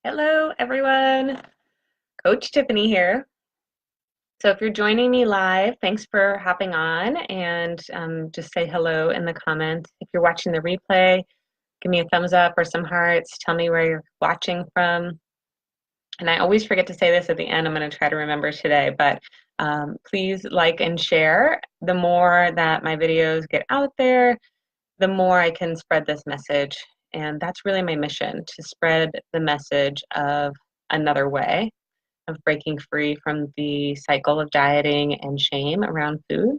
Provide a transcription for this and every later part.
Hello, everyone. Coach Tiffany here. So, if you're joining me live, thanks for hopping on and just say hello in the comments. If you're watching the replay, give me a thumbs up or some hearts. Tell me where you're watching from. And I always forget to say this at the end. I'm going to try to remember today, but please like and share. The more that my videos get out there, the more I can spread this message. And that's really my mission, to spread the message of another way of breaking free from the cycle of dieting and shame around food.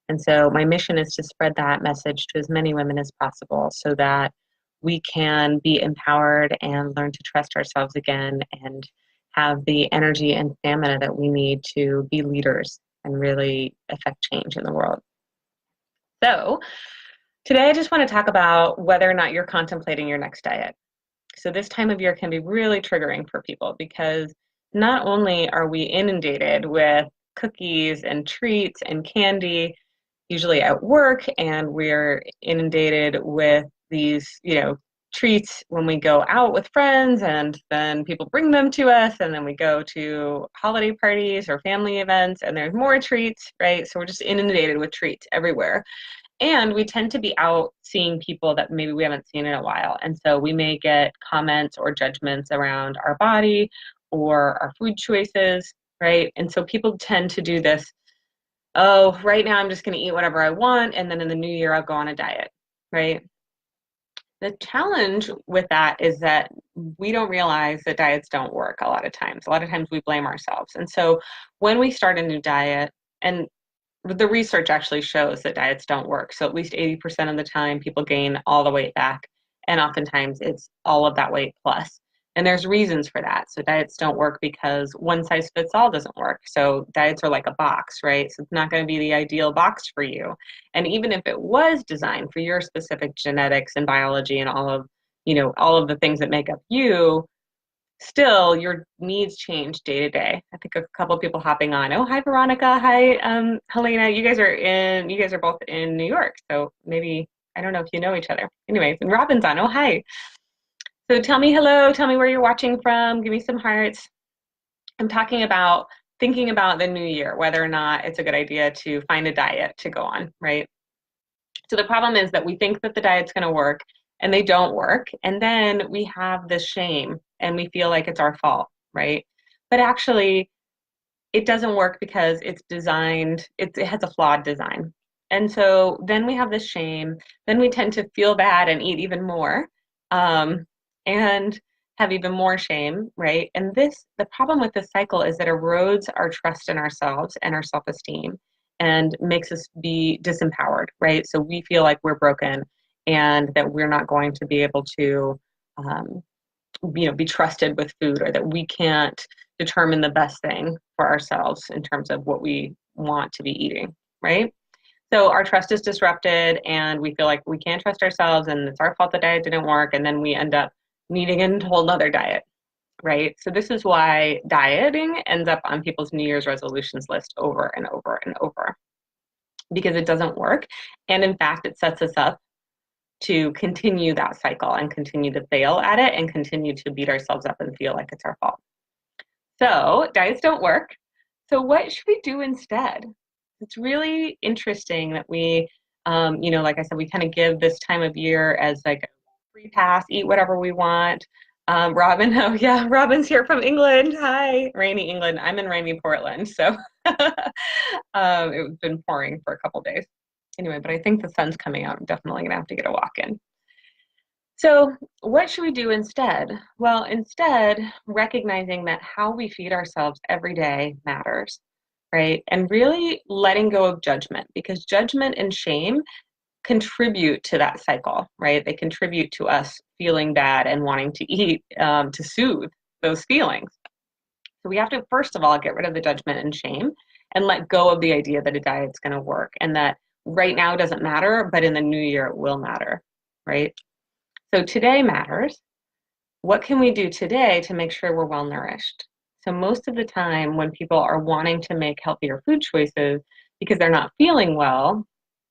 And so my mission is to spread that message to as many women as possible so that we can be empowered and learn to trust ourselves again and have the energy and stamina that we need to be leaders and really affect change in the world. So today I just want to talk about whether or not you're contemplating your next diet. So this time of year can be really triggering for people because not only are we inundated with cookies and treats and candy, usually at work, and we're inundated with these, treats when we go out with friends, and then people bring them to us, and then we go to holiday parties or family events, and there's more treats, right? So we're just inundated with treats everywhere. And we tend to be out seeing people that maybe we haven't seen in a while. And so we may get comments or judgments around our body or our food choices, right? And so people tend to do this, oh, right now I'm just going to eat whatever I want. And then in the new year, I'll go on a diet, right? The challenge with that is that we don't realize that diets don't work a lot of times. A lot of times we blame ourselves. And so when we start a new diet, and the research actually shows that diets don't work. So at least 80% of the time, people gain all the weight back. And oftentimes it's all of that weight plus. And there's reasons for that. So diets don't work because one size fits all doesn't work. So diets are like a box, right? So it's not going to be the ideal box for you. And even if it was designed for your specific genetics and biology and all of the things that make up you, still your needs change day to day. I think a couple of people hopping on. Oh, hi Veronica. Hi, Helena. You guys are both in New York. So maybe, I don't know if you know each other. Anyways, and Robin's on. Oh, hi. So tell me hello. Tell me where you're watching from. Give me some hearts. I'm talking about thinking about the new year, whether or not it's a good idea to find a diet to go on, right? So the problem is that we think that the diet's going to work and they don't work. And then we have this shame and we feel like it's our fault, right? But actually, it doesn't work because it's designed, it has a flawed design. And so then we have this shame. Then we tend to feel bad and eat even more and have even more shame, right? And the problem with this cycle is that erodes our trust in ourselves and our self-esteem and makes us be disempowered, right? So we feel like we're broken and that we're not going to be able to, be trusted with food, or that we can't determine the best thing for ourselves in terms of what we want to be eating, right? So our trust is disrupted and we feel like we can't trust ourselves and it's our fault the diet didn't work, and then we end up needing a whole nother diet, right? So this is why dieting ends up on people's New Year's resolutions list over and over and over, because it doesn't work. And in fact, it sets us up to continue that cycle and continue to fail at it and continue to beat ourselves up and feel like it's our fault. So diets don't work. So what should we do instead? It's really interesting that we, like I said, we kind of give this time of year as like a free pass, eat whatever we want. Robin, oh yeah, Robin's here from England. Hi, rainy England. I'm in rainy Portland, so it's been pouring for a couple days. Anyway, but I think the sun's coming out. I'm definitely gonna have to get a walk in. So what should we do instead? Well, instead, recognizing that how we feed ourselves every day matters, right? And really letting go of judgment, because judgment and shame contribute to that cycle, right? They contribute to us feeling bad and wanting to eat to soothe those feelings. So we have to, first of all, get rid of the judgment and shame and let go of the idea that a diet's going to work and that right now doesn't matter, but in the new year it will matter, right? So today matters. What can we do today to make sure we're well nourished? So most of the time when people are wanting to make healthier food choices because they're not feeling well,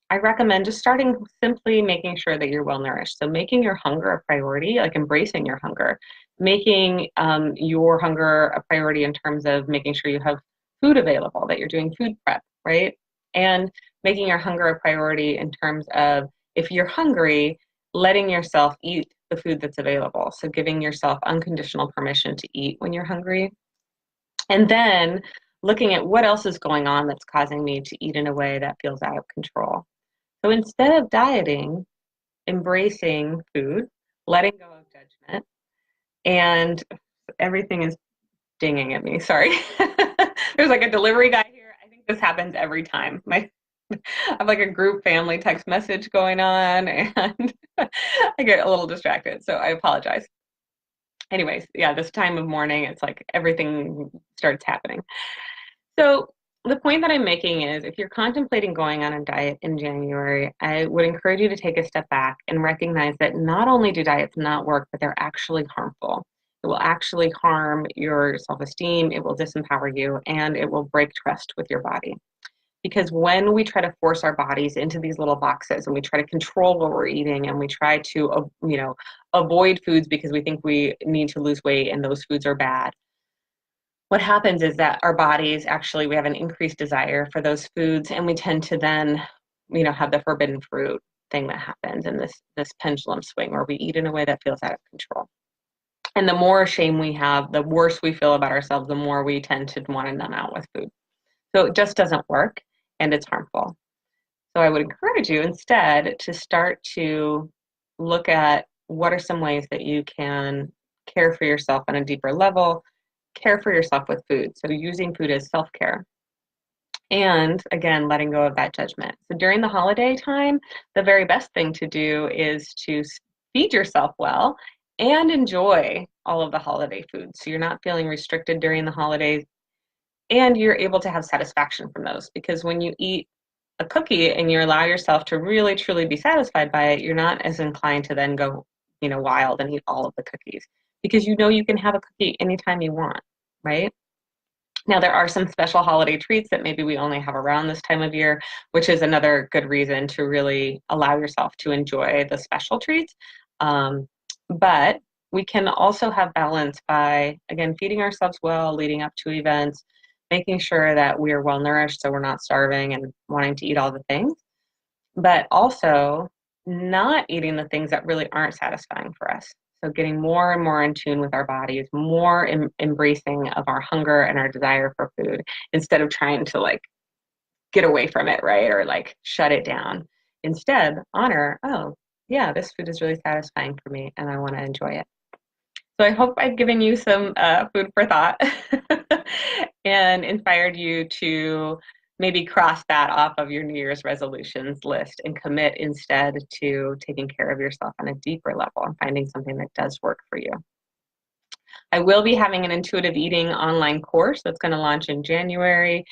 I recommend just starting simply making sure that you're well nourished. So making your hunger a priority, like embracing your hunger, making your hunger a priority in terms of making sure you have food available, that you're doing food prep, right? And making your hunger a priority in terms of if you're hungry, letting yourself eat the food that's available. So giving yourself unconditional permission to eat when you're hungry. And then looking at what else is going on that's causing me to eat in a way that feels out of control. So instead of dieting, embracing food, letting go of judgment, and everything is dinging at me. Sorry. There's like a delivery guy here. I think this happens every time. I have like a group family text message going on and I get a little distracted. So I apologize. Anyways, yeah, this time of morning, it's like everything starts happening. So the point that I'm making is if you're contemplating going on a diet in January, I would encourage you to take a step back and recognize that not only do diets not work, but they're actually harmful. It will actually harm your self-esteem, it will disempower you, and it will break trust with your body. Because when we try to force our bodies into these little boxes and we try to control what we're eating and we try to, avoid foods because we think we need to lose weight and those foods are bad, what happens is that our bodies actually, we have an increased desire for those foods and we tend to then, have the forbidden fruit thing that happens in this pendulum swing where we eat in a way that feels out of control. And the more shame we have, the worse we feel about ourselves, the more we tend to want to numb out with food. So it just doesn't work and it's harmful. So I would encourage you instead to start to look at what are some ways that you can care for yourself on a deeper level, care for yourself with food. So using food as self-care. And again, letting go of that judgment. So during the holiday time, the very best thing to do is to feed yourself well and enjoy all of the holiday foods. So you're not feeling restricted during the holidays and you're able to have satisfaction from those. Because when you eat a cookie and you allow yourself to really truly be satisfied by it, you're not as inclined to then go, wild and eat all of the cookies because you can have a cookie anytime you want, right? Now, there are some special holiday treats that maybe we only have around this time of year, which is another good reason to really allow yourself to enjoy the special treats. But we can also have balance by, again, feeding ourselves well, leading up to events, making sure that we are well nourished so we're not starving and wanting to eat all the things, but also not eating the things that really aren't satisfying for us. So getting more and more in tune with our bodies, more embracing of our hunger and our desire for food instead of trying to like get away from it, right? Or like shut it down. Instead, honor, oh, yeah, this food is really satisfying for me and I want to enjoy it. So I hope I've given you some food for thought and inspired you to maybe cross that off of your New Year's resolutions list and commit instead to taking care of yourself on a deeper level and finding something that does work for you. I will be having an intuitive eating online course that's going to launch in January.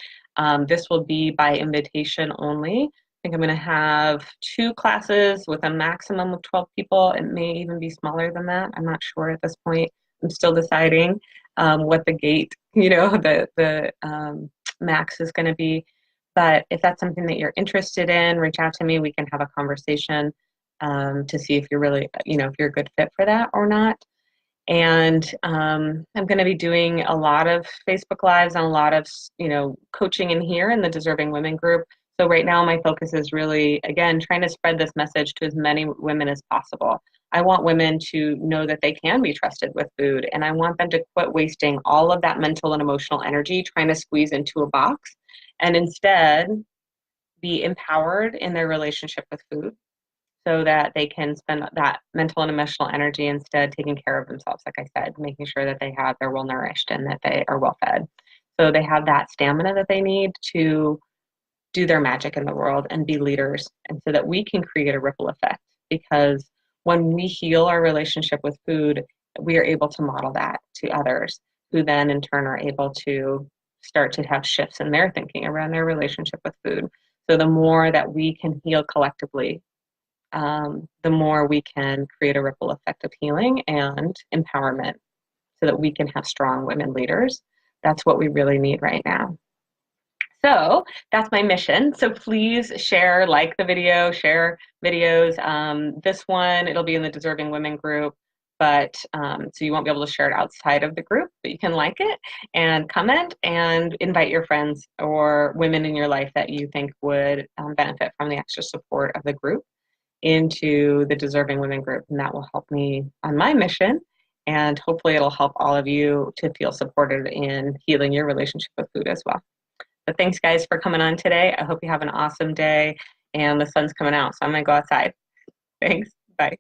This will be by invitation only. I think I'm going to have 2 classes with a maximum of 12 people. It may even be smaller than that. I'm not sure at this point. I'm still deciding what the gate, the max is going to be. But if that's something that you're interested in, reach out to me. We can have a conversation to see if you're really, if you're a good fit for that or not. And I'm going to be doing a lot of Facebook Lives and a lot of, coaching in here in the Deserving Women group. So right now my focus is really, again, trying to spread this message to as many women as possible. I want women to know that they can be trusted with food, and I want them to quit wasting all of that mental and emotional energy trying to squeeze into a box and instead be empowered in their relationship with food so that they can spend that mental and emotional energy instead taking care of themselves, like I said, making sure that they're well nourished and that they are well fed. So they have that stamina that they need to do their magic in the world and be leaders, and so that we can create a ripple effect. Because when we heal our relationship with food, we are able to model that to others, who then in turn are able to start to have shifts in their thinking around their relationship with food. So the more that we can heal collectively, the more we can create a ripple effect of healing and empowerment so that we can have strong women leaders. That's what we really need right now. So that's my mission. So please share, like the video, share videos. This one, it'll be in the Deserving Women group. but so you won't be able to share it outside of the group, but you can like it and comment and invite your friends or women in your life that you think would benefit from the extra support of the group into the Deserving Women group, and that will help me on my mission. And hopefully it'll help all of you to feel supported in healing your relationship with food as well. But thanks, guys, for coming on today. I hope you have an awesome day. And the sun's coming out, so I'm going to go outside. Thanks. Bye.